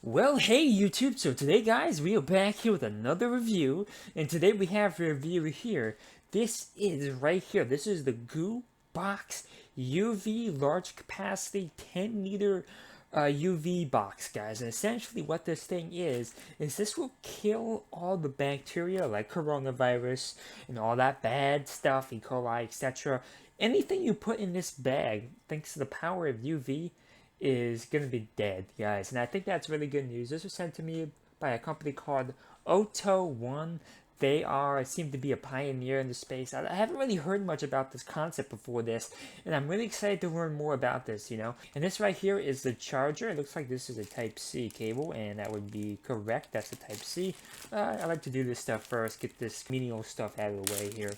Well, hey YouTube, so today guys, we are back here with another review, and today we have a review here. This is right here, this is the GooBox UV large capacity 10 liter UV box, guys. And essentially what this thing is this will kill all the bacteria like coronavirus and all that bad stuff, E. coli, etc. Anything you put in this bag, thanks to the power of UV, is going to be dead, guys. And I think that's really good news. This was sent to me by a company called Oto1. They seem to be a pioneer in the space. I haven't really heard much about this concept before this, and I'm really excited to learn more about this, And this right here is the charger. It looks like this is a Type-C cable, and that would be correct. That's the Type-C. I like to do this stuff first, get this menial stuff out of the way here.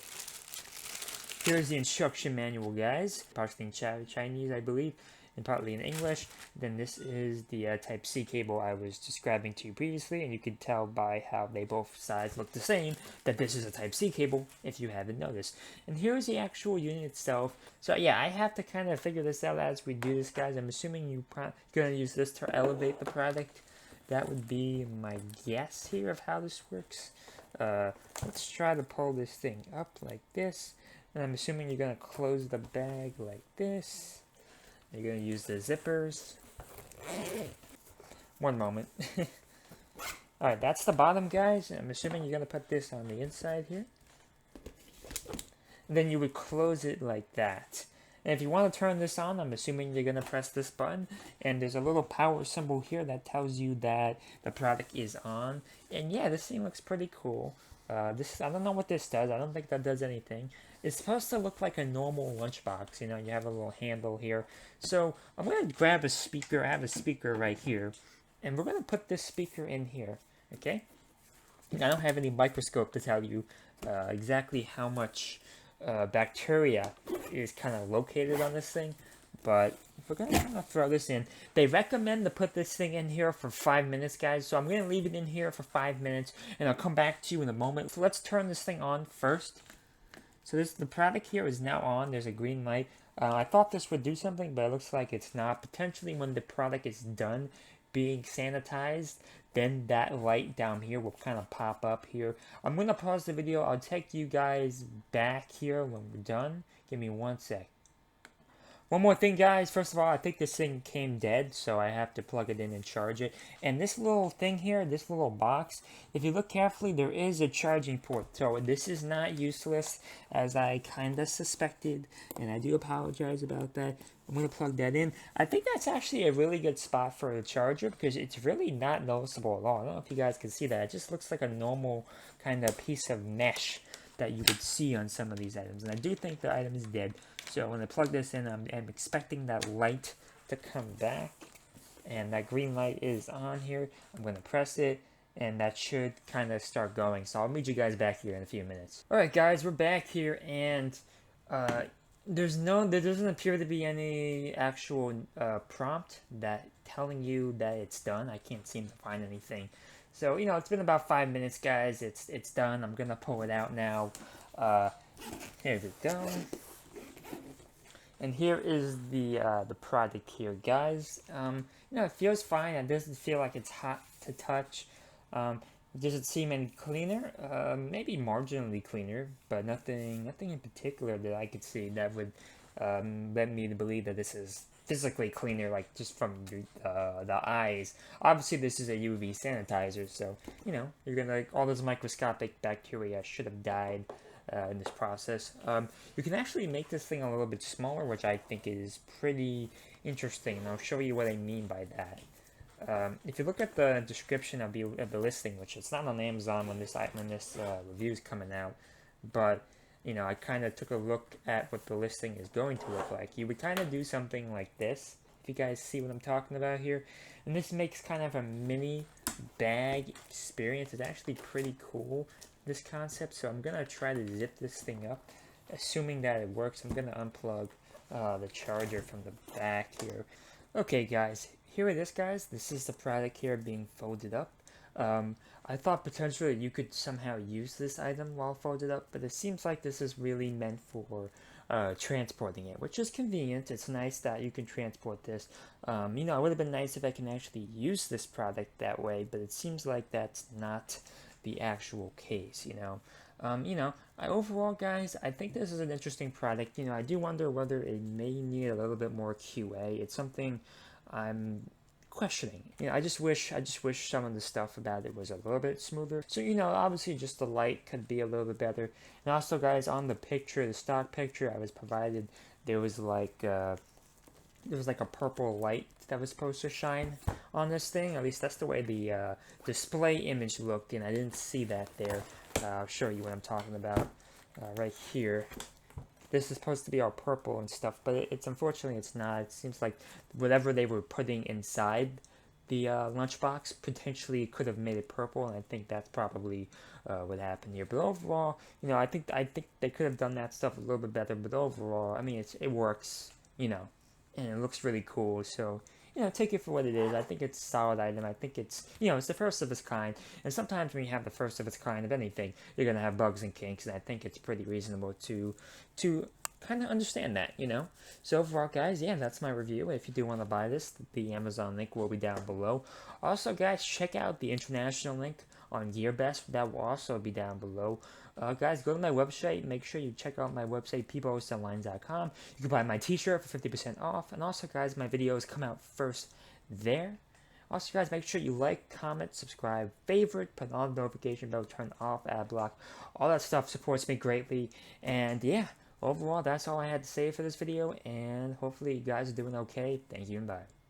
Here's the instruction manual, guys. Partially in Chinese, I believe, and partly in English. Then this is the Type-C cable I was describing to you previously, and you can tell by how they both sides look the same that this is a Type-C cable, if you haven't noticed. And here's the actual unit itself. So yeah, I have to kind of figure this out as we do this, guys. I'm assuming you're going to use this to elevate the product. That would be my guess here of how this works. Let's try to pull this thing up like this. And I'm assuming you're going to close the bag like this. You're going to use the zippers. One moment. Alright, that's the bottom, guys. I'm assuming you're going to put this on the inside here. And then you would close it like that. And if you want to turn this on, I'm assuming you're going to press this button. And there's a little power symbol here that tells you that the product is on. And yeah, this thing looks pretty cool. I don't know what this does. I don't think that does anything. It's supposed to look like a normal lunchbox. You have a little handle here. So I'm going to grab a speaker. I have a speaker right here. And we're going to put this speaker in here. Okay? I don't have any microscope to tell you exactly how much bacteria is kind of located on this thing. But we're going to kind of throw this in. They recommend to put this thing in here for 5 minutes, guys. So I'm going to leave it in here for 5 minutes, and I'll come back to you in a moment. So let's turn this thing on first. So the product here is now on. There's a green light. I thought this would do something, but it looks like it's not. Potentially when the product is done being sanitized, then that light down here will kind of pop up here. I'm going to pause the video. I'll take you guys back here when we're done. Give me 1 sec. One more thing, guys. First of all, I think this thing came dead, so I have to plug it in and charge it. And this little thing here, this little box, if you look carefully, there is a charging port. So this is not useless, as I kind of suspected, and I do apologize about that. I'm going to plug that in. I think that's actually a really good spot for a charger, because it's really not noticeable at all. I don't know if you guys can see that. It just looks like a normal kind of piece of mesh that you would see on some of these items. And I do think the item is dead. So when I plug this in, I'm expecting that light to come back. And that green light is on here. I'm going to press it, and that should kind of start going. So I'll meet you guys back here in a few minutes. Alright guys, we're back here, and there doesn't appear to be any actual prompt that telling you that it's done. I can't seem to find anything. So, it's been about 5 minutes, guys. It's done. I'm going to pull it out now. Here we go. And here is the product here, guys. It feels fine. It doesn't feel like it's hot to touch. It doesn't seem any cleaner. Maybe marginally cleaner, but nothing in particular that I could see that would led me to believe that this is physically cleaner, like just from the eyes. Obviously, this is a UV sanitizer, so you're gonna all those microscopic bacteria should have died in this process. You can actually make this thing a little bit smaller, which I think is pretty interesting, and I'll show you what I mean by that. If you look at the description of the listing, which it's not on Amazon when this review is coming out, but I kind of took a look at what the listing is going to look like. You would kind of do something like this, if you guys see what I'm talking about here. And this makes kind of a mini bag experience. It's actually pretty cool, this concept. So I'm going to try to zip this thing up. Assuming that it works, I'm going to unplug the charger from the back here. Okay, guys, here it is, guys. This is the product here being folded up. I thought potentially you could somehow use this item while folded up, but it seems like this is really meant for transporting it, which is convenient. It's nice that you can transport this. You know, it would have been nice if I can actually use this product that way, but it seems like that's not the actual case, you know. Overall, guys, I think this is an interesting product. You know, I do wonder whether it may need a little bit more QA. It's something I'm questioning. You know, I just wish some of the stuff about it was a little bit smoother. So, you know, obviously just the light could be a little bit better. And also, guys, on the picture, the stock picture I was provided, there was like a purple light that was supposed to shine on this thing. At least that's the way the display image looked, and I didn't see that there. I'll show you what I'm talking about right here. This is supposed to be all purple and stuff, but it's unfortunately it's not. It seems like whatever they were putting inside the lunchbox potentially could have made it purple, and I think that's probably what happened here. But overall, you know, I think they could have done that stuff a little bit better. But overall, I mean, it works, you know, and it looks really cool. So, you know, take it for what it is. I think it's a solid item. I think it's, you know, it's the first of its kind. And sometimes when you have the first of its kind of anything, you're going to have bugs and kinks. And I think it's pretty reasonable to kind of understand that, you know. So overall, guys, yeah, that's my review. If you do want to buy this, the Amazon link will be down below. Also, guys, check out the international link on GearBest. That will also be down below. Guys, go to my website. Make sure you check out my website, pebosonline.com. You can buy my t-shirt for 50% off. And also, guys, my videos come out first there. Also, guys, make sure you like, comment, subscribe, favorite, put on the notification bell, turn off ad block. All that stuff supports me greatly. And yeah, overall, that's all I had to say for this video. And hopefully you guys are doing okay. Thank you and bye.